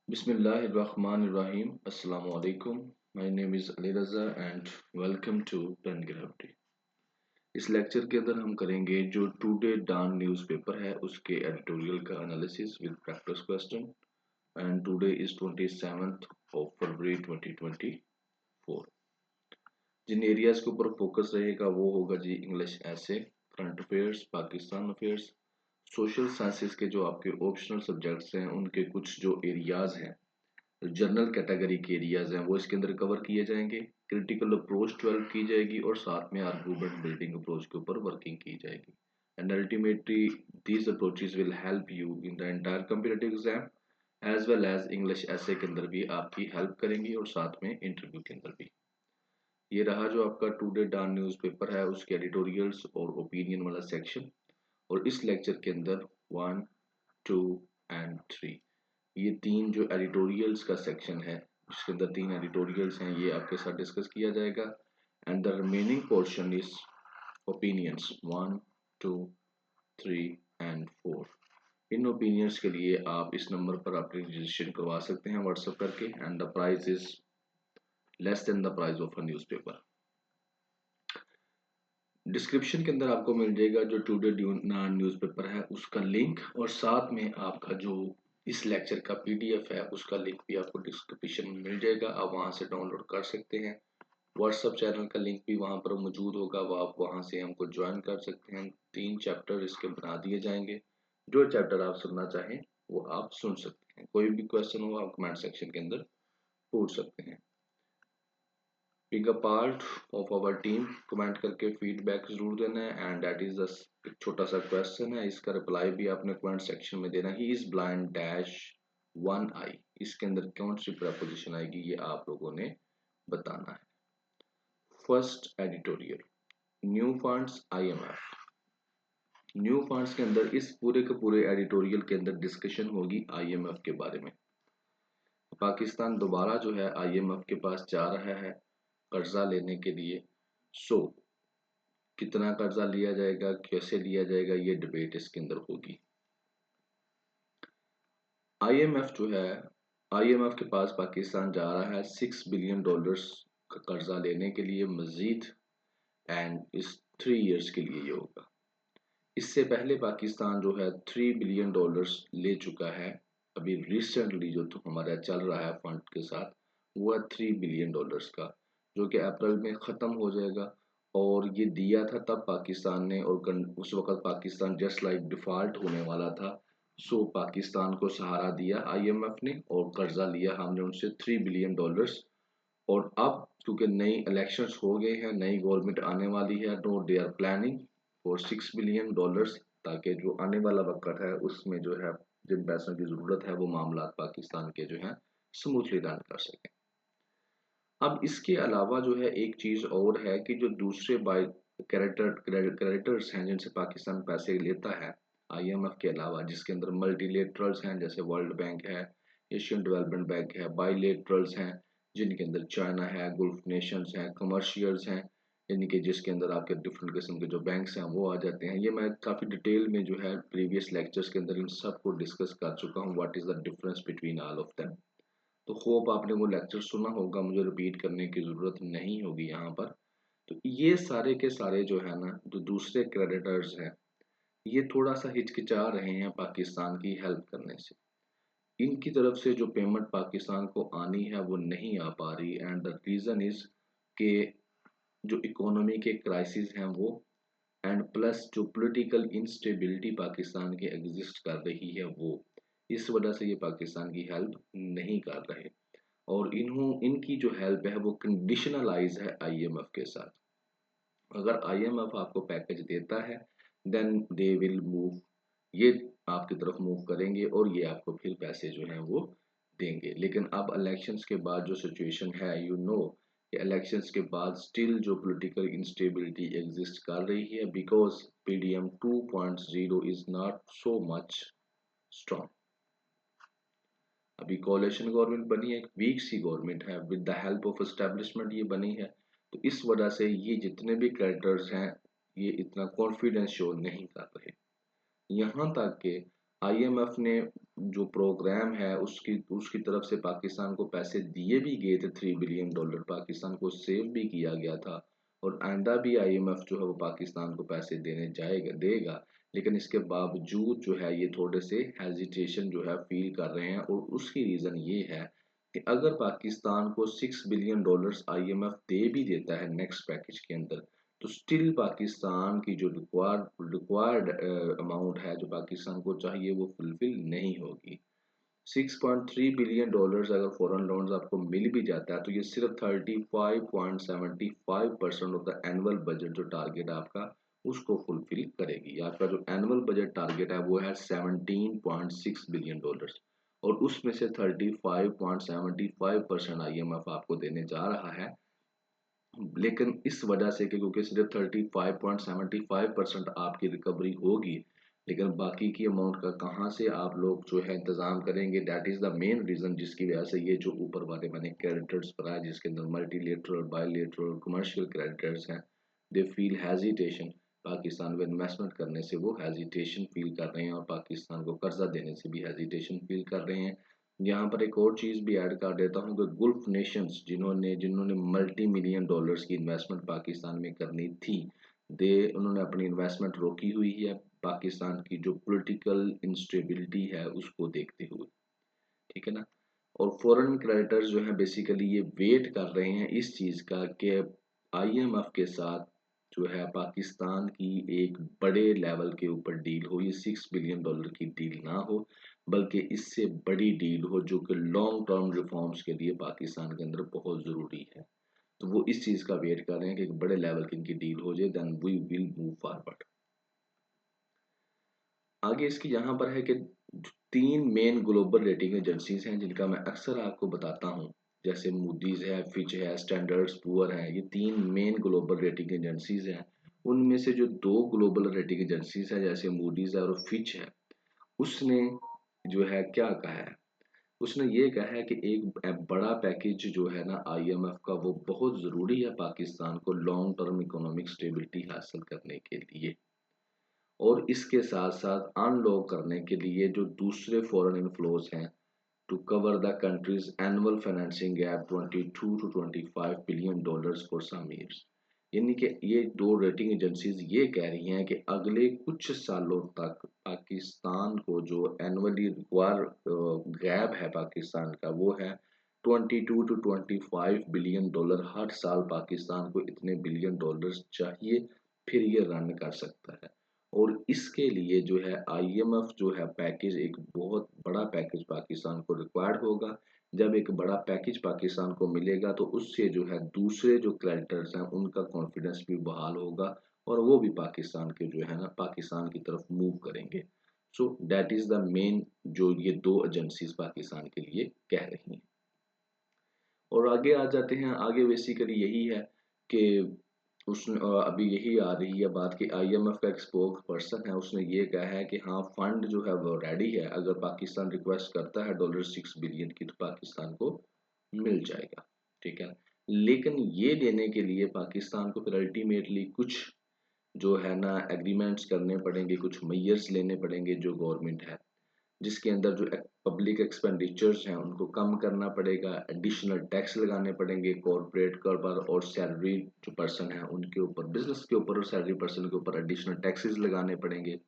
Bismillahirrahmanirrahim. Assalamu alaikum. My name is Ali Raza and welcome to Pen Gravity. इस lecture के अंदर हम करेंगे जो टुडे डॉन न्यूज़पेपर है उसके एडिटोरियल का analysis with practice question and today is 27th of February 2024. जिन एरियाज के ऊपर फोकस रहेगा वो होगा जी English essay, current affairs, Pakistan affairs, social sciences के जो आपके ऑप्शनल सब्जेक्ट्स हैं उनके कुछ जो एरियाज हैं, जनरल कैटेगरी के एरियाज हैं वो इसके अंदर कवर किए जाएंगे। क्रिटिकल अप्रोच 12 की जाएगी और साथ में आर्गुमेंट बिल्डिंग अप्रोच के ऊपर वर्किंग की जाएगी। And ultimately these approaches will help you in the entire competitive exam as well as English essay के अंदर भी आपकी हेल्प करेंगी और साथ में इंटरव्यू के अंदर भी। ये रहा जो आपका टुडे डॉन न्यूज़पेपर है उसके एडिटोरियल्स और ओपिनियन वाला सेक्शन। और इस लेक्चर के अंदर 1, 2 एंड 3 ये तीन जो एडिटोरियल्स का सेक्शन है जिसके अंदर तीन एडिटोरियल्स हैं ये आपके साथ डिस्कस किया जाएगा। And the remaining portion is opinions 1, 2, 3 and 4। In opinions के लिए आप इस नंबर पर अपनी रजिस्ट्रेशन करवा सकते हैं व्हाट्सएप करके and the price is less than the price of a newspaper. Description के अंदर आपको मिल जाएगा जो टुडे न्यूज़पेपर है उसका लिंक और साथ में आपका जो इस लेक्चर का पीडीएफ है उसका लिंक भी आपको डिस्क्रिप्शन में मिल जाएगा। आप वहां से डाउनलोड कर सकते हैं। व्हाट्सएप चैनल का लिंक भी वहां पर मौजूद होगा, वो आप वहां से हमको ज्वाइन कर सकते हैं। 3 चैप्टर इसके बना दिए जाएंगे, जो चैप्टर आप सुनना चाहें वो आप सुन सकते हैं। कोई भी क्वेश्चन हो आप कमेंट सेक्शन के अंदर पूछ सकते हैं। Being a part of our team comment करके फीडबैक जरूर देना है एंड दैट इज एक छोटा सा क्वेश्चन है, इसका रिप्लाई भी आपने कमेंट सेक्शन में देना। He is blind dash one eye, इसके अंदर कौन सी प्रपोजिशन आएगी ये आप लोगों ने बताना है। First editorial, new funds IMF. New funds के अंदर इस पूरे के पूरे एडिटोरियल के अंदर डिस्कशन होगी आईएमएफ के बारे में। पाकिस्तान दोबारा जो है आईएमएफ के पास जा रहा है कर्जा लेने के लिए। सो कितना कर्जा लिया जाएगा, कैसे लिया जाएगा, ये डिबेट इसके अंदर होगी। आईएमएफ जो है, आईएमएफ के पास पाकिस्तान जा रहा है $6 बिलियन का कर्जा लेने के लिए मजीद एंड इस 3 इयर्स के लिए ये होगा। इससे पहले पाकिस्तान जो है $3 बिलियन ले चुका है। अभी रिसेंटली जो तो हमारा चल रहा है फंड के साथ वो है $3 बिलियन का, जो कि अप्रैल में ख़त्म हो जाएगा। और ये दिया था तब पाकिस्तान ने, और उस वक्त पाकिस्तान जस्ट लाइक डिफ़ॉल्ट होने वाला था। सो पाकिस्तान को सहारा दिया आईएमएफ ने और कर्जा लिया हमने उनसे $3 बिलियन। और अब क्योंकि नई इलेक्शंस हो गए हैं, नई गवर्नमेंट आने वाली है, तो they are planning for $6 billion ताकि जो आने वाला वक्त है उसमें जो है जिन पैसों की ज़रूरत है वो मामला पाकिस्तान के जो है स्मूथली रन कर सकें। अब इसके अलावा जो है एक चीज़ और है कि जो दूसरे बाय क्रेडिटर्स हैं जिनसे पाकिस्तान पैसे लेता है आईएमएफ के अलावा, जिसके अंदर मल्टीलेटरल्स हैं जैसे वर्ल्ड बैंक है, एशियन डेवलपमेंट बैंक है, बाईलेटरल्स हैं जिनके अंदर चाइना है, गुल्फ नेशंस हैं, कमर्शियल्स हैं यानी कि जिसके अंदर आपके डिफरेंट किस्म के जो बैंक्स हैं वो आ जाते हैं। ये मैं काफ़ी डिटेल में जो है प्रीवियस लेक्चर्स के अंदर इन सब को डिस्कस कर चुका हूँ, what is the difference between all of them. तो होप आपने वो लेक्चर सुना होगा, मुझे रिपीट करने की ज़रूरत नहीं होगी यहाँ पर। तो ये सारे के सारे जो है ना, जो दूसरे क्रेडिटर्स हैं ये थोड़ा सा हिचकिचा रहे हैं पाकिस्तान की हेल्प करने से। इनकी तरफ से जो पेमेंट पाकिस्तान को आनी है वो नहीं आ पा रही एंड द रीज़न इज़ कि जो इकोनॉमी के क्राइसिस हैं वो, एंड प्लस जो पॉलिटिकल इंस्टेबिलिटी पाकिस्तान के एग्जिस्ट कर रही है वो, इस वजह से ये पाकिस्तान की हेल्प नहीं कर रहे। और इनकी जो हेल्प है वो कंडीशनलाइज है आईएमएफ के साथ। अगर आईएमएफ आपको पैकेज देता है देन दे विल मूव, ये आपकी तरफ मूव करेंगे और ये आपको फिर पैसे जो हैं वो देंगे। लेकिन अब इलेक्शंस के बाद जो सिचुएशन है, यू नो कि इलेक्शंस के बाद स्टिल जो पॉलिटिकल इंस्टेबिलिटी एग्जिस्ट कर रही है because PDM 2.0 is not so much strong. अभी कोalition गवर्नमेंट बनी है, एक वीक सी गवर्नमेंट है, with the help of establishment ये बनी है। तो इस वजह से ये जितने भी क्रेडिटर्स हैं ये इतना कॉन्फिडेंस शो नहीं कर रहे। यहाँ तक कि आईएमएफ ने जो प्रोग्राम है उसकी उसकी तरफ से पाकिस्तान को पैसे दिए भी गए थे, $3 बिलियन पाकिस्तान को सेव भी किया गया था, और आइंदा भी आईएमएफ जो है वो पाकिस्तान को पैसे देने जाएगा देगा। लेकिन इसके बावजूद जो है ये थोड़े से हेजिटेशन जो है फील कर रहे हैं, और उसकी रीज़न ये है कि अगर पाकिस्तान को $6 बिलियन आईएमएफ दे भी देता है नेक्स्ट पैकेज के अंदर, तो स्टिल पाकिस्तान की जो रिक्वायर्ड अमाउंट है जो पाकिस्तान को चाहिए वो फुलफिल नहीं होगी। $6.3 बिलियन अगर फॉरेन लोन्स आपको मिल भी जाता है तो ये सिर्फ 35.75% ऑफ द एनुअल बजट जो टारगेट है आपका उसको फुलफिल करेगी। आपका जो एनुअल बजट टारगेट है वो है $17.6 बिलियन, और उसमें से 35.75% आईएमएफ आपको देने जा रहा है। लेकिन इस वजह से कि क्योंकि सिर्फ 35.75% आपकी रिकवरी होगी, लेकिन बाकी की अमाउंट का कहाँ से आप लोग जो है इंतजाम करेंगे, that is the main reason जिसकी वजह से ये जो ऊपर वाले मैंने क्रेडिटर्स बनाए जिसके अंदर मल्टीलेटरल, बायलेटरल, कमर्शियल क्रेडिटर्स हैं, दे फील हेजिटेशन। पाकिस्तान में इन्वेस्टमेंट करने से वो हेजिटेशन फील कर रहे हैं, और पाकिस्तान को कर्जा देने से भी हेजिटेशन फील कर रहे हैं। यहाँ पर एक और चीज़ भी ऐड कर देता हूँ कि गुल्फ नेशंस जिन्होंने जिन्होंने मल्टी मिलियन डॉलर्स की इन्वेस्टमेंट पाकिस्तान में करनी थी, दे उन्होंने अपनी इन्वेस्टमेंट रोकी हुई है पाकिस्तान की जो पॉलिटिकल इंस्टेबिलिटी है उसको देखते हुए। ठीक है ना। और फॉरेन क्रेडिटर्स जो है बेसिकली ये वेट कर रहे हैं इस चीज़ का कि आईएमएफ के साथ जो है पाकिस्तान की एक बड़े लेवल के ऊपर डील हो, ये $6 बिलियन की डील ना हो, बल्कि इससे बड़ी डील हो जो कि लॉन्ग टर्म रिफॉर्म्स के लिए पाकिस्तान के अंदर बहुत ज़रूरी है। तो वो इस चीज़ का वेट कर रहे हैं कि एक बड़े लेवल की इनकी डील हो जाए, then we will move forward. आगे इसकी यहाँ पर है कि 3 मेन ग्लोबल रेटिंग एजेंसीज हैं जिनका मैं अक्सर आपको बताता हूँ, जैसे मूडीज है, फिच है, स्टैंडर्ड्स पुअर है, ये 3 मेन ग्लोबल रेटिंग एजेंसीज हैं। उनमें से जो 2 ग्लोबल रेटिंग एजेंसीज है जैसे मूडीज है और फिच है, उसने जो है क्या कहा है, उसने ये कहा है कि एक बड़ा पैकेज जो है ना आईएमएफ का वो बहुत ज़रूरी है पाकिस्तान को लॉन्ग टर्म इकोनॉमिक स्टेबिलिटी हासिल करने के लिए, और इसके साथ साथ अनलॉक करने के लिए जो दूसरे फॉरेन इनफ्लोज हैं to cover the country's annual financing gap 22 to 25 billion dollars for some years. यानी कि ये दो रेटिंग एजेंसीज ये कह रही हैं कि अगले कुछ सालों तक पाकिस्तान को जो एनुअली रिक्वायर गैप है पाकिस्तान का वो है 22 टू 25 बिलियन डॉलर। हर साल पाकिस्तान को इतने बिलियन डॉलर्स चाहिए, फिर ये रन कर सकता है। और इसके लिए जो है आईएमएफ जो है पैकेज, एक बहुत बड़ा पैकेज पाकिस्तान को रिक्वायर्ड होगा। जब एक बड़ा पैकेज पाकिस्तान को मिलेगा तो उससे जो है दूसरे जो क्रेडिटर्स हैं उनका कॉन्फिडेंस भी बहाल होगा, और वो भी पाकिस्तान के जो है ना पाकिस्तान की तरफ मूव करेंगे। सो दैट इज द मेन जो ये दो एजेंसीज पाकिस्तान के लिए कह रही हैं। और आगे आ जाते हैं, आगे बेसिकली यही है कि अभी यही आ रही है बात कि आईएमएफ का एक स्पोक पर्सन है, उसने ये कहा है कि हाँ फंड जो है वो रेडी है, अगर पाकिस्तान रिक्वेस्ट करता है $6 बिलियन की तो पाकिस्तान को मिल जाएगा। ठीक है। लेकिन ये देने के लिए पाकिस्तान को फिर अल्टीमेटली कुछ जो है ना एग्रीमेंट्स करने पड़ेंगे, कुछ मेजर्स लेने पड़ेंगे जो गवर्नमेंट है, जिसके अंदर जो पब्लिक एक्सपेंडिचर्स हैं उनको कम करना पड़ेगा, एडिशनल टैक्स लगाने पड़ेंगे कॉरपोरेट कर पर, और सैलरी जो पर्सन है उनके ऊपर, बिजनेस के ऊपर और सैलरी पर्सन के ऊपर एडिशनल टैक्सेस लगाने पड़ेंगे।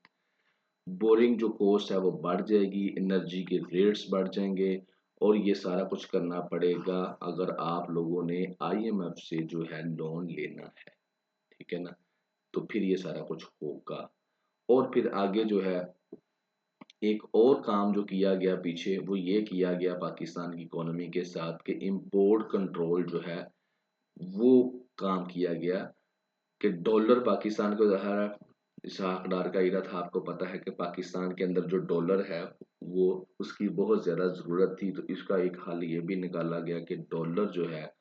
बोरिंग जो कॉस्ट है वो बढ़ जाएगी, एनर्जी के रेट्स बढ़ जाएंगे, और ये सारा कुछ करना पड़ेगा अगर आप लोगों ने आईएमएफ से जो है लोन लेना है। ठीक है ना। तो फिर ये सारा कुछ होगा। और फिर आगे जो है एक और काम जो किया गया पीछे वो ये किया गया पाकिस्तान की इकोनॉमी के साथ कि इंपोर्ट कंट्रोल जो है वो काम किया गया, कि डॉलर पाकिस्तान को ज़रा इसहाक डार का इरा था, आपको पता है कि पाकिस्तान के अंदर जो डॉलर है वो उसकी बहुत ज़्यादा ज़रूरत थी, तो इसका एक हल ये भी निकाला गया कि डॉलर जो है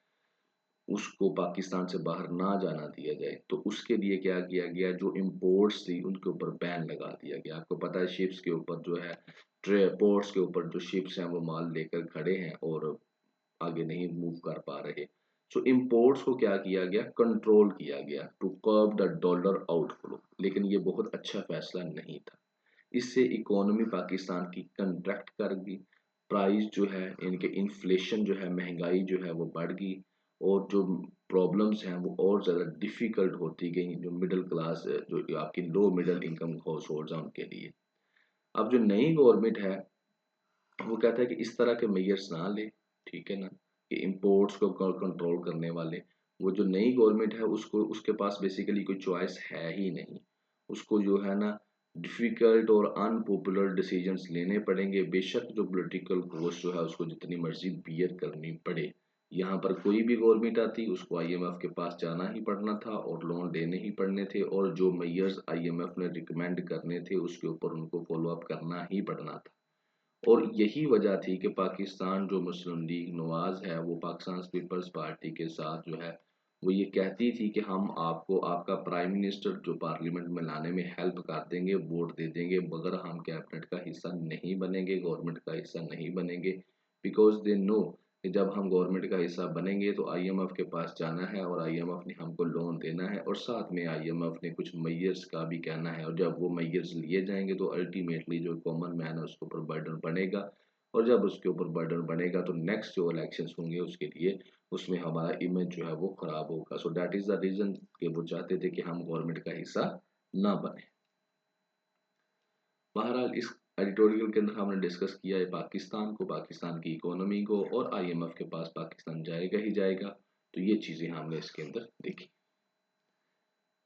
उसको पाकिस्तान से बाहर ना जाना दिया जाए। तो उसके लिए क्या किया गया, जो इम्पोर्ट्स थी उनके ऊपर बैन लगा दिया गया। आपको पता है शिप्स के ऊपर जो है ट्रे पोर्ट्स के ऊपर जो शिप्स हैं वो माल लेकर खड़े हैं और आगे नहीं मूव कर पा रहे। सो इम्पोर्ट्स को क्या किया गया, कंट्रोल किया गया to curb the dollar outflow. लेकिन ये बहुत अच्छा फैसला नहीं था, इससे इकोनॉमी पाकिस्तान की कंट्रैक्ट कर गई, प्राइस जो है इनके इन्फ्लेशन जो है, महंगाई जो है वो बढ़ गई, और जो प्रॉब्लम्स हैं वो और ज़्यादा डिफ़िकल्ट होती गई जो मिडिल क्लास, जो आपकी low middle income house holds हैं उनके लिए। अब जो नई गवर्नमेंट है वो कहता है कि इस तरह के मेजर्स ना ले, ठीक है ना, कि इंपोर्ट्स को कंट्रोल करने वाले। वो जो नई गवर्नमेंट है उसको, उसके पास बेसिकली कोई चॉइस है ही नहीं। उसको जो है ना डिफ़िकल्ट और अनपॉपुलर डिसीजंस लेने पड़ेंगे, बेशक जो पॉलिटिकल कॉस्ट जो है उसको जितनी मर्जी बियर करनी पड़े। यहाँ पर कोई भी गवर्नमेंट आती उसको आईएमएफ के पास जाना ही पड़ना था और लोन लेने ही पड़ने थे, और जो मेजर्स आईएमएफ ने रिकमेंड करने थे उसके ऊपर उनको फॉलो अप करना ही पड़ना था। और यही वजह थी कि पाकिस्तान जो मुस्लिम लीग नवाज है वो पाकिस्तान पीपल्स पार्टी के साथ जो है वो ये कहती थी कि हम आपको आपका प्राइम मिनिस्टर जो पार्लियामेंट में लाने में हेल्प कर देंगे, वोट दे देंगे, मगर हम कैबिनेट का हिस्सा नहीं बनेंगे, गवर्नमेंट का हिस्सा नहीं बनेंगे। बिकॉज दे नो कि जब हम गवर्नमेंट का हिस्सा बनेंगे तो आईएमएफ के पास जाना है और आईएमएफ ने हमको लोन देना है, और साथ में आईएमएफ ने कुछ मेजर्स का भी कहना है, और जब वो मेजर्स लिए जाएंगे तो अल्टीमेटली जो कॉमन मैन है उसके ऊपर बर्डन बनेगा, और जब उसके ऊपर बर्डन बनेगा तो नेक्स्ट जो इलेक्शंस होंगे उसके लिए उसमें हमारा इमेज जो है वो खराब होगा। So that is the reason कि वो चाहते थे कि हम गवर्नमेंट का हिस्सा ना बने। बहरहाल इस एडिटोरियल के अंदर हमने डिस्कस किया है पाकिस्तान को, पाकिस्तान की इकोनॉमी को, और आईएमएफ के पास पाकिस्तान जाएगा ही जाएगा। तो ये चीज़ें हमने इसके अंदर देखी।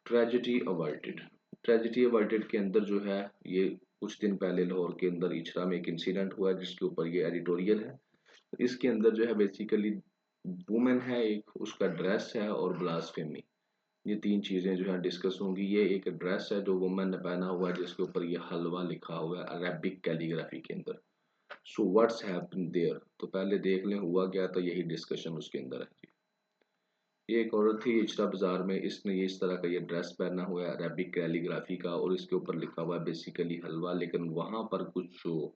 Tragedy averted. ट्रेजिडी अवर्टेड के अंदर जो है ये कुछ दिन पहले लाहौर के अंदर इचरा में एक इंसिडेंट हुआ है जिसके ऊपर ये एडिटोरियल है। इसके अंदर जो है बेसिकली वुमेन है एक, उसका ड्रेस है और ब्लास्फेमी, ये तीन चीज़ें जो है डिस्कस होंगी। ये एक ड्रेस है जो वुमेन ने पहना हुआ है जिसके ऊपर ये हलवा लिखा हुआ है अरेबिक कैलीग्राफी के अंदर। सो व्हाट्स हैपन देयर, तो पहले देख लें हुआ क्या, तो यही डिस्कशन उसके अंदर है। ये एक औरत थी इचरा बाजार में, इसने ये इस तरह का ये ड्रेस पहना हुआ है अरेबिक कैलीग्राफी का, और इसके ऊपर लिखा हुआ है बेसिकली हलवा, लेकिन वहाँ पर कुछ जो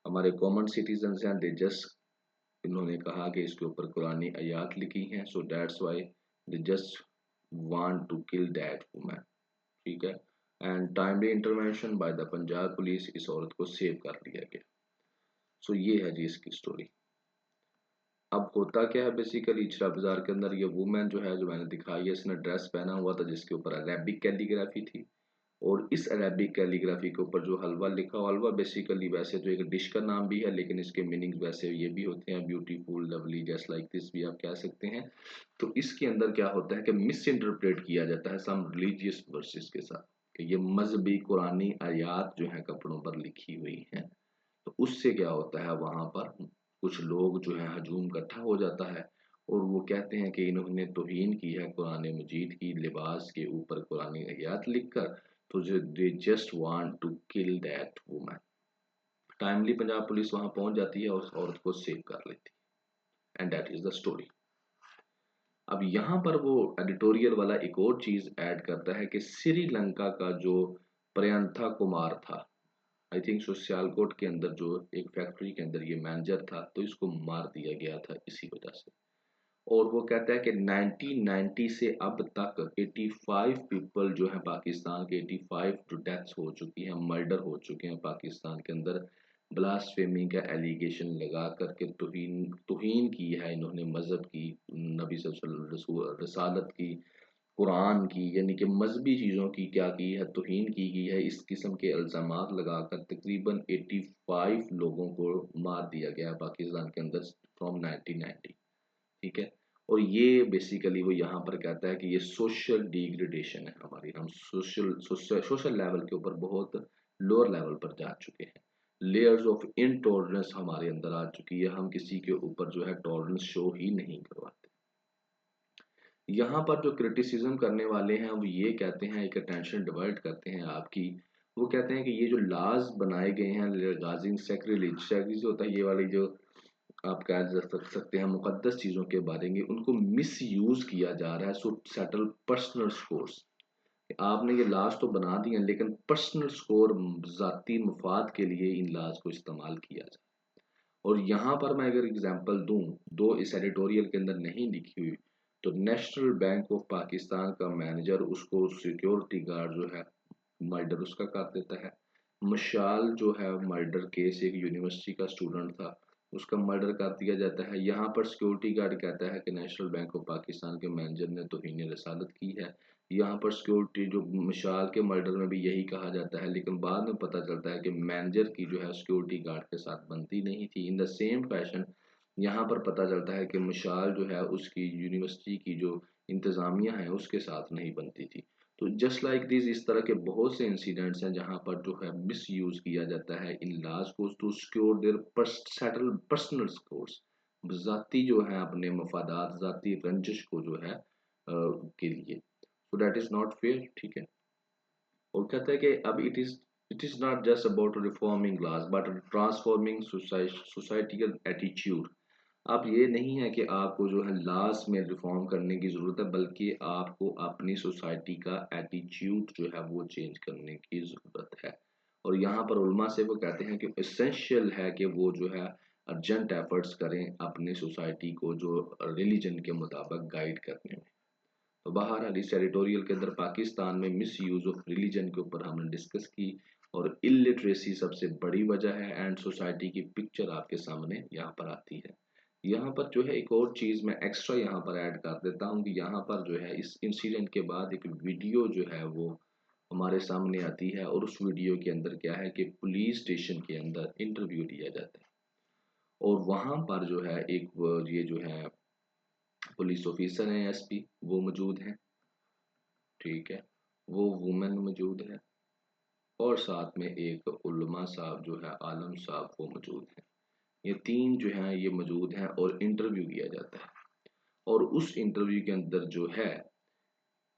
हमारे कॉमन सिटीजन्स हैं दे जस्ट, इन्होंने कहा कि इसके ऊपर कुरानी आयात लिखी हैं, so that's why they just want to kill that woman, ठीक है। And timely intervention by the Punjab police, इस औरत को सेव कर लिया गया। सो ये है जी इसकी स्टोरी। अब होता क्या है बेसिकली इचरा बाजार के अंदर ये वुमेन जो है जो मैंने दिखाई है, इसने ड्रेस पहना हुआ था जिसके ऊपर अरेबिक कैलीग्राफी थी, और इस अरेबिक कैलीग्राफी के ऊपर जो हलवा लिखा हुआ, हलवा बेसिकली वैसे तो एक डिश का नाम भी है लेकिन इसके मीनिंग्स वैसे ये भी होते हैं beautiful, lovely, just like this भी आप कह सकते हैं। तो इसके अंदर क्या होता है कि मिस इंटरप्रेट किया जाता है सम रिलीजियस वर्सेस के साथ, कि ये मजहबी कुरानी आयात जो है कपड़ों पर लिखी हुई हैं। तो उससे क्या होता है वहां पर कुछ लोग जो है हजूम इकट्ठा हो जाता है, और वो कहते हैं कि इन्होंने तौहीन की है कुरान मजीद की, लिबास के ऊपर कुरानी आयात लिखकर, तो जो they just want to kill that woman. Timely Punjab police वहां पहुंच जाती है और उस औरत को सेव कर लेती है, and that is the story. अब यहाँ पर वो एडिटोरियल वाला एक और चीज ऐड करता है कि श्रीलंका का जो प्रियंथा कुमार था, आई थिंक सो सियालकोट के अंदर जो एक फैक्ट्री के अंदर ये मैनेजर था, तो इसको मार दिया गया था इसी वजह से। और वो कहता है कि 1990 से अब तक 85 पीपल जो है पाकिस्तान के, 85 जो डेथ्स हो चुकी हैं, मर्डर हो चुके हैं पाकिस्तान के अंदर, ब्लास्फेमी का एलिगेशन लगा करके तौहीन तौहीन की है इन्होंने मजहब की, नबी सल्लल्लाहु अलैहि वसल्लम रसालत की, कुरान की, यानी कि मजहबी चीज़ों की क्या की है, तौहीन की गई है। इस किस्म के इल्ज़ामात लगाकर तकरीबन 85 लोगों को मार दिया गया पाकिस्तान के अंदर फ्रॉम 1990, ठीक है। और ये बेसिकली वो यहाँ पर कहता है कि ये सोशल डिग्रेडेशन है हमारी, हम सोशल सोशल लेवल के ऊपर बहुत लोअर लेवल पर जा चुके हैं, लेयर्स ऑफ इनटॉलरेंस हमारे अंदर आ चुकी है, हम किसी के ऊपर जो है टॉलरेंस शो ही नहीं करवाते। यहाँ पर जो क्रिटिसिज्म करने वाले हैं वो ये कहते हैं, एक अटेंशन डिवर्ट करते हैं आपकी, वो कहते हैं कि ये जो लाज बनाए गए हैं रिगार्डिंग सैक्रिलेज, सैक्रिलेज होता है ये वाली जो आप कह सकते हैं मुकद्दस चीज़ों के बारे में, उनको मिस यूज़ किया जा रहा है सो सेटल पर्सनल स्कोर्स। आपने ये लाज तो बना दी हैं लेकिन पर्सनल स्कोर, ज़ाती मफाद के लिए इन लाज को इस्तेमाल किया जाए। और यहाँ पर मैं अगर एग्जांपल दूं, दो इस एडिटोरियल के अंदर नहीं लिखी हुई, तो नेशनल बैंक ऑफ पाकिस्तान का मैनेजर उसको सिक्योरिटी गार्ड जो है मर्डर उसका कर देता है। मशाल जो है मर्डर केस, एक यूनिवर्सिटी का स्टूडेंट था, उसका मर्डर कर दिया जाता है। यहाँ पर सिक्योरिटी गार्ड कहता है कि नेशनल बैंक ऑफ पाकिस्तान के मैनेजर ने तौहीन रसालत की है। यहाँ पर सिक्योरिटी जो मशाल के मर्डर में भी यही कहा जाता है, लेकिन बाद में पता चलता है कि मैनेजर की जो है सिक्योरिटी गार्ड के साथ बनती नहीं थी। इन द सेम फैशन यहाँ पर पता चलता है कि मशाल जो है उसकी यूनिवर्सिटी की जो इंतज़ामिया है उसके साथ नहीं बनती थी। तो जस्ट लाइक दिस, इस तरह के बहुत से इंसिडेंट्स हैं जहाँ पर जो है मिस यूज किया जाता है इन लॉज को to secure their settle personal scores, जाती जो है अपने मफादात, जाती रंजिश को जो है के लिए। So that is not fair, ठीक है। और कहता है कि अब it is not just about reforming laws but transforming societical attitude. अब ये नहीं है कि आपको जो है लॉज में रिफॉर्म करने की ज़रूरत है, बल्कि आपको अपनी सोसाइटी का एटीट्यूड जो है वो चेंज करने की ज़रूरत है। और यहाँ पर उल्मा से वो कहते हैं कि एसेंशियल है कि वो जो है अर्जेंट एफर्ट्स करें अपनी सोसाइटी को जो रिलीजन के मुताबिक गाइड करने में। तो बहरहाल इस एडिटोरियल के अंदर पाकिस्तान में मिस यूज़ ऑफ रिलीजन के ऊपर हमने डिस्कस की, और इलिटरेसी सबसे बड़ी वजह है, एंड सोसाइटी की पिक्चर आपके सामने यहाँ पर आती है। यहाँ पर जो है एक और चीज़ मैं एक्स्ट्रा यहाँ पर ऐड कर देता हूँ कि यहाँ पर जो है इस इंसिडेंट के बाद एक वीडियो जो है वो हमारे सामने आती है, और उस वीडियो के अंदर क्या है कि पुलिस स्टेशन के अंदर इंटरव्यू लिया जाता है, और वहाँ पर जो है एक ये जो है पुलिस ऑफिसर हैं, एसपी, वो मौजूद हैं, ठीक है, वो वुमेन मौजूद है, और साथ में एक उल्मा साहब जो है, आलम साहब, वो मौजूद हैं। ये तीन जो हैं ये मौजूद हैं और इंटरव्यू लिया जाता है। और उस इंटरव्यू के अंदर जो है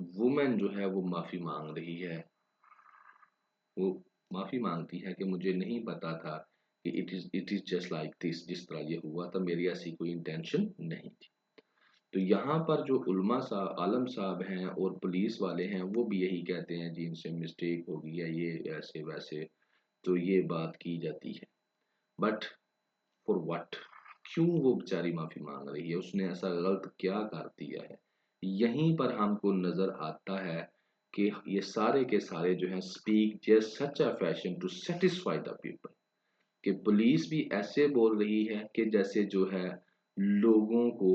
वुमेन जो है वो माफ़ी मांग रही है, वो माफ़ी मांगती है कि मुझे नहीं पता था कि it is just like this, जिस तरह ये हुआ था मेरी ऐसी कोई इंटेंशन नहीं थी। तो यहाँ पर जो उल्मा साहब, आलम साहब हैं और पुलिस वाले हैं, वो भी यही कहते हैं जी इनसे मिस्टेक हो गई है, ये ऐसे वैसे, तो ये बात की जाती है। बट फॉर व्हाट, क्यों वो बेचारी माफ़ी मांग रही है, उसने ऐसा गलत क्या कर दिया है? यहीं पर हमको नज़र आता है कि ये सारे के सारे जो हैं speak just such a fashion to satisfy the people, कि पुलिस भी ऐसे बोल रही है कि जैसे जो है लोगों को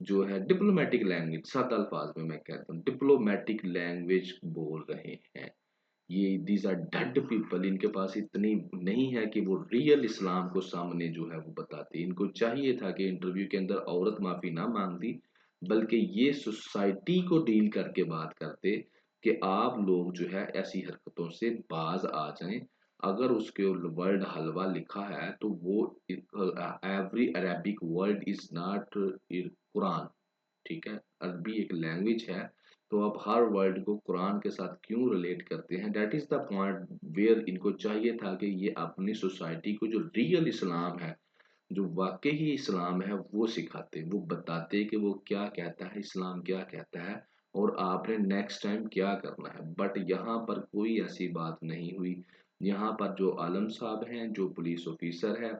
जो है डिप्लोमेटिक लैंग्वेज, सादा अल्फाज में मैं कहता हूँ डिप्लोमेटिक लैंग्वेज बोल रहे हैं। ये दीज आर डेड पीपल, इनके पास इतनी नहीं है कि वो रियल इस्लाम को सामने जो है वो बताते। इनको चाहिए था कि इंटरव्यू के अंदर औरत माफी ना मांगती, बल्कि ये सोसाइटी को डील करके बात करते कि आप लोग जो है ऐसी हरकतों से बाज आ जाएं। अगर उसके वर्ड हलवा लिखा है तो वो every Arabic word is not Quran, ठीक है, अरबी एक लैंग्वेज है, तो आप हर वर्ड को कुरान के साथ क्यों रिलेट करते हैं? That is the point where इनको चाहिए था कि ये अपनी सोसाइटी को जो रियल इस्लाम है, जो वाकई ही इस्लाम है, वो सिखाते, वो बताते कि वो क्या कहता है, इस्लाम क्या कहता है, और आपने नेक्स्ट टाइम क्या करना है। बट यहाँ पर कोई ऐसी बात नहीं हुई। यहाँ पर जो आलम साहब हैं, जो पुलिस ऑफिसर है,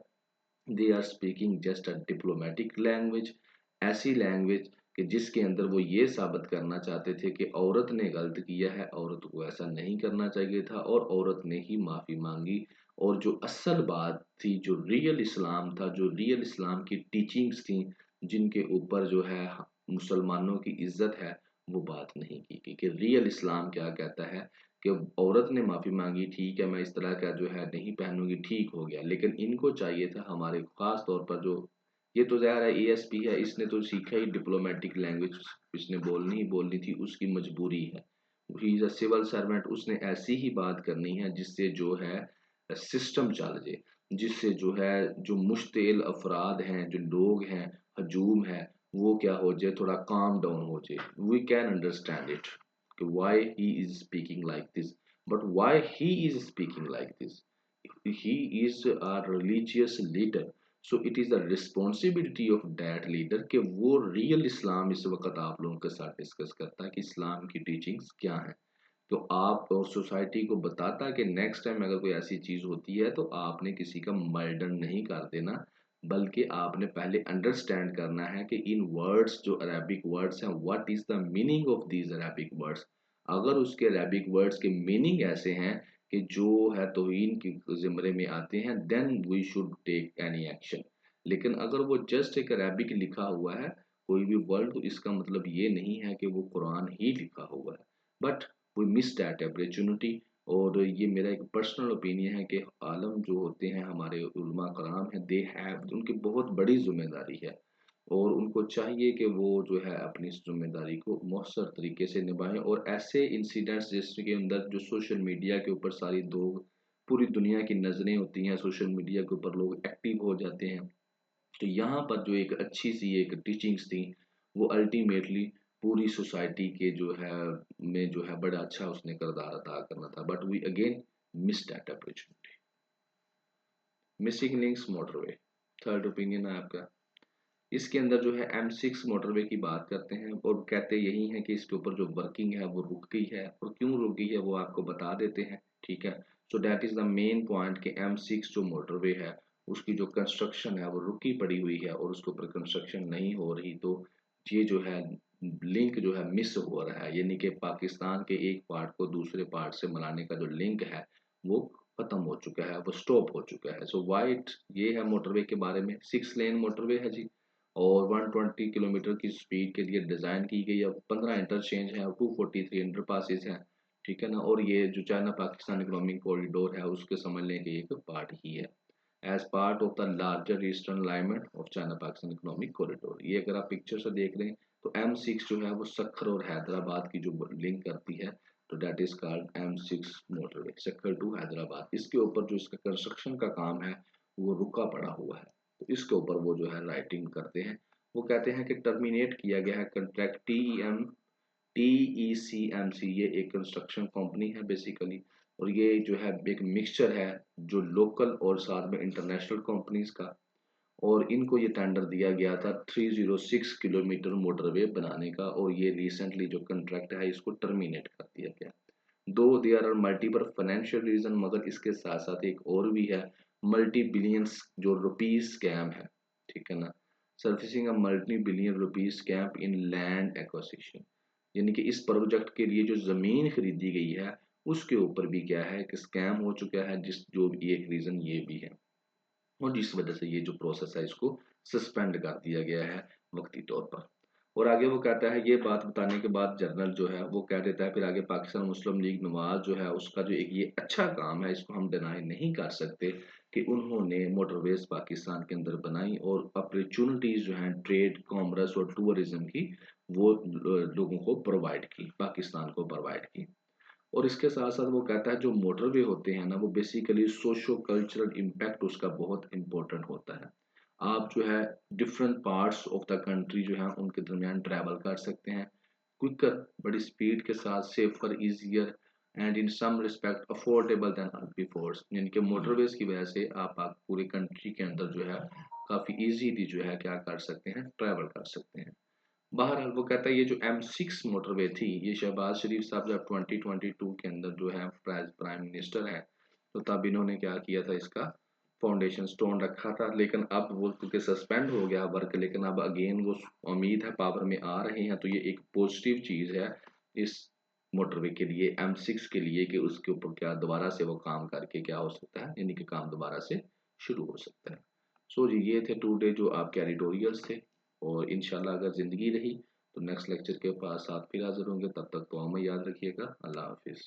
they are speaking just a diplomatic language, ऐसी लैंग्वेज कि जिसके अंदर वो ये साबित करना चाहते थे कि औरत ने गलत किया है, औरत को ऐसा नहीं करना चाहिए था, और औरत ने ही माफ़ी मांगी। और जो असल बात थी, जो रियल इस्लाम था, जो रियल इस्लाम की टीचिंग्स थी, जिनके ऊपर जो है मुसलमानों की इज्जत है, वो बात नहीं की कि रियल इस्लाम क्या कहता है। कि औरत ने माफ़ी मांगी, ठीक है, मैं इस तरह का जो है नहीं पहनूंगी, ठीक हो गया, लेकिन इनको चाहिए था हमारे खास तौर पर जो, ये तो ज़ाहिर है एएसपी है, इसने तो सीखा ही डिप्लोमेटिक लैंग्वेज, इसने बोलनी ही बोलनी थी, उसकी मजबूरी है, he is a civil servant, उसने ऐसी ही बात करनी है जिससे जो है सिस्टम चल जाए, जिससे जो है जो मुश्तिल अफराद हैं, जो लोग हैं, हजूम है, वो क्या हो जाए, थोड़ा काम डाउन हो जाए। वी कैन अंडरस्टैंड इट कि why he is speaking like this, but why he is speaking like this, he is a religious leader, so it is the responsibility of that leader कि वो real इस्लाम इस वक्त आप लोगों के साथ discuss करता है कि इस्लाम की टीचिंग्स क्या है, तो आप और सोसाइटी को बताता कि नेक्स्ट टाइम अगर कोई ऐसी चीज़ होती है तो आपने किसी का मर्डर नहीं कर देना, बल्कि आपने पहले अंडरस्टैंड करना है कि इन वर्ड्स जो अरेबिक वर्ड्स हैं, what is the meaning of these Arabic words. अगर उसके अरेबिक वर्ड्स के मीनिंग ऐसे हैं कि जो है तौहीन के ज़िम्रे में आते हैं, then we should take any action. लेकिन अगर वो जस्ट एक अरबिक लिखा हुआ है कोई भी वर्ड, तो इसका मतलब ये नहीं है कि वो कुरान ही लिखा हुआ है। But we miss that opportunity. और ये मेरा एक पर्सनल ओपिनियन है कि आलम जो होते हैं हमारे उलमा कराम हैं, दे हैव, उनकी बहुत बड़ी जिम्मेदारी है और उनको चाहिए कि वो जो है अपनी इस जिम्मेदारी को मौसर तरीके से निभाएं। और ऐसे इंसिडेंट्स जिसके अंदर जो सोशल मीडिया के ऊपर सारी दो पूरी दुनिया की नज़रें होती हैं, सोशल मीडिया के ऊपर लोग एक्टिव हो जाते हैं, तो यहाँ पर जो एक अच्छी सी एक टीचिंग्स थी वो अल्टीमेटली पूरी सोसाइटी के जो है में जो है बड़ा अच्छा उसने किरदार अदा करना था। But we again miss that opportunity. Missing links motorway, third opinion है आपका। इसके अंदर जो है M6 मोटरवे की बात करते हैं और कहते यही है कि इसके ऊपर जो वर्किंग है वो रुक गई है, और क्यों रुक गई है वो आपको बता देते हैं, ठीक है। So that is the main point कि M6 जो मोटरवे है उसकी जो कंस्ट्रक्शन है वो रुकी पड़ी हुई है और उसके ऊपर कंस्ट्रक्शन नहीं हो रही, तो ये जो है लिंक जो है मिस हो रहा है, यानी कि पाकिस्तान के एक पार्ट को दूसरे पार्ट से मिलाने का जो लिंक है वो खत्म हो चुका है, वो स्टॉप हो चुका है। सो वाइट ये है मोटरवे के बारे में। 6 लेन मोटरवे है जी, और 120 किलोमीटर की स्पीड के लिए डिज़ाइन की गई है। 15 इंटरचेंज हैं और 243 अंडरपासेस हैं, ठीक है ना। और ये जो चाइना पाकिस्तान इकोनॉमिक कॉरिडोर है उसके समझने के एक पार्ट ही है, as part of the larger eastern alignment of China Pakistan economic corridor. ये अगर आप पिक्चर से देख रहे हैं तो M6 जो है वो सखर और हैदराबाद की जो लिंक करती है, तो that is called M6 motorway, Sukkur to Hyderabad. इसके ऊपर जो इसका कंस्ट्रक्शन का काम है वो रुका पड़ा हुआ है, तो इसके ऊपर वो जो है राइटिंग करते हैं। वो कहते हैं कि टर्मिनेट किया गया है कंट्रैक्ट TECMC, ये एक कंस्ट्रक्शन कंपनी है बेसिकली, और ये जो है एक मिक्सचर है जो लोकल और साथ में इंटरनेशनल कंपनीज का। और इनको ये टेंडर दिया गया था 306 किलोमीटर मोटरवे बनाने का, और ये रिसेंटली जो कॉन्ट्रैक्ट है इसको टर्मिनेट कर दिया गया। Though there are multiple financial reason, मगर इसके साथ साथ एक और भी है, मल्टी बिलियंस जो रुपीज स्कैम है, ठीक है ना। Surfacing a multi billion rupees scam in land acquisition, यानी कि इस प्रोजेक्ट के लिए जो ज़मीन खरीदी गई है उसके ऊपर भी क्या है कि स्कैम हो चुका है, जिस जो भी एक रीज़न ये भी है, और जिस वजह से ये जो प्रोसेस है इसको सस्पेंड कर दिया गया है वक्ती तौर पर। और आगे वो कहता है, ये बात बताने के बाद जर्नल जो है वो कह देता है फिर आगे, पाकिस्तान मुस्लिम लीग नवाज जो है उसका जो एक ये अच्छा काम है इसको हम डिनाई नहीं कर सकते कि उन्होंने मोटरवेज पाकिस्तान के अंदर बनाई और अपॉर्चुनिटीज जो हैं ट्रेड कॉमर्स और टूरिज्म की वो लोगों को प्रोवाइड की, पाकिस्तान को प्रोवाइड की। और इसके साथ साथ वो कहता है जो मोटरवे होते हैं ना वो बेसिकली सोशो कल्चरल इम्पैक्ट उसका बहुत इम्पोर्टेंट होता है। आप जो है different parts of the country जो है उनके दरमियान ट्रैवल कर सकते हैं क्विकर, बड़ी स्पीड के साथ, safer, easier and in some respect affordable than before, यानी कि मोटरवेज की वजह से आप पूरी कंट्री के अंदर जो है काफ़ी इजीली जो है क्या कर सकते हैं, ट्रैवल कर सकते हैं। बहरहाल वो कहता है ये जो M6 मोटरवे थी ये शहबाज शरीफ साहब जब 2022 के अंदर जो है प्राइम मिनिस्टर है, तो तब इन्होंने क्या किया था, इसका फाउंडेशन स्टोन रखा था। लेकिन अब वो क्योंकि सस्पेंड हो गया वर्क, लेकिन अब अगेन वो उम्मीद है पावर में आ रहे हैं, तो ये एक पॉजिटिव चीज़ है इस मोटरवे के लिए, M6 के लिए, कि उसके ऊपर क्या दोबारा से वो काम करके क्या हो सकता है, यानी कि काम दोबारा से शुरू हो सकता है। सो जी ये थे टुडे जो आपके एडिटोरियल्स थे, और इंशाल्लाह अगर ज़िंदगी रही तो नेक्स्ट लेक्चर के पास साथ फिर हाजिर होंगे। तब तक तो हमें याद रखिएगा। अल्लाह हाफिज़।